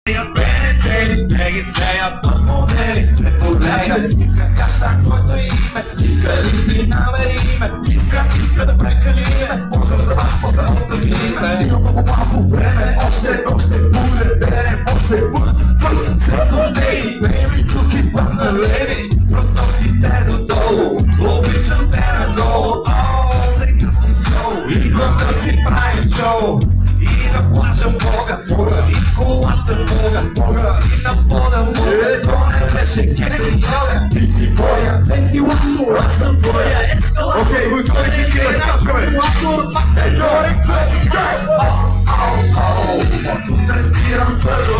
Стеги с нея, сто модели, ще полея. Иска хаштаг с моето име, иска ли намери ме, иска да прекалиме, може да малко да оставиме. Има по-малко време, още буде дене, още вън, се служдей. Бейби, тук и пак на леви, просочите додолу, обичам те наголу. Сега си сол, идвам да си правим шоу. И да плачам Бога, и в колата Бога, и на пода мога. То не беше секси йога, ти си боя вентилатор, аз съм твоя ескалатор. Окей, гласували всички да скачаме. Вентилатор, пак се горе. Отут разбирам твърдо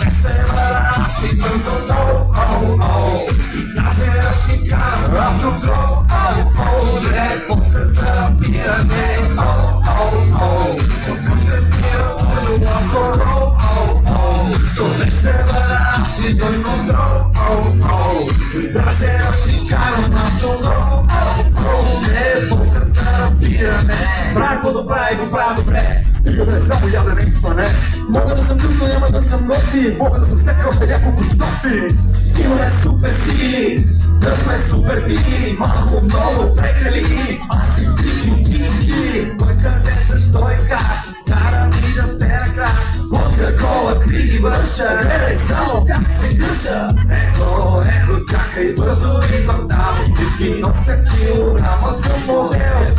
не се вара, аз идвам до долу. И даже да си карам автогол. Не показа рапиране. Отут разбирам твърдо то не се вара, аз идвам контрол. И даже да си карам автогол. Не показа рапиране. Прави го правя добре. Стига да е само ядене и спане. Мога да съм друг, но няма да съм готин. Мога да съм всеки още няколко стоти. Имаме супер сили, да сме супер били. Малко много прекали, аз си ти. Кой къде, защо и как, кара ми да сте на крак. От какова криги върша, гледай само как се гъша. Ехо, чакай бързо, идвам там. Стики нося килограма, съм модел.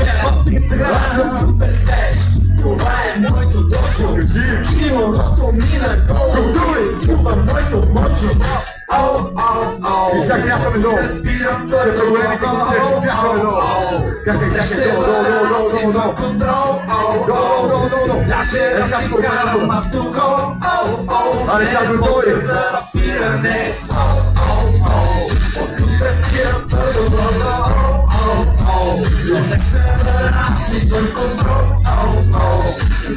В Инстаграм аз съм супер стеж. Това е моето дочо. Кимоното ми на гол. Супа моето мочо. И сега кряхаме долу. Разбирам Като големите концерти бяхаме долу. Кряхай, долу. Даже да си вкарам автогол. Аре, сега го дойде. За рапиране. Оттук разбирам твърдо не се вара, аз идвам контрол.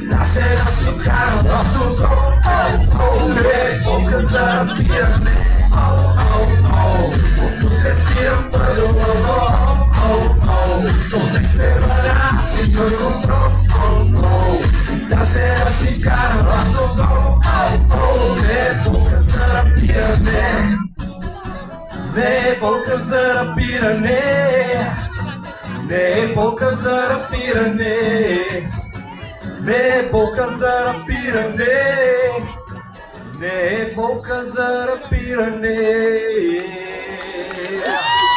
Даже да си вкарам автогол. Не показа рапиране. Оттук разбирам твърдо не се вара, аз идвам контрол. Даже да си вкарам автогол. Не показа рапиране. Не е болка за рапиране. Не е болка за рапиране. Не е болка за рапиране. Не е болка за рапиране.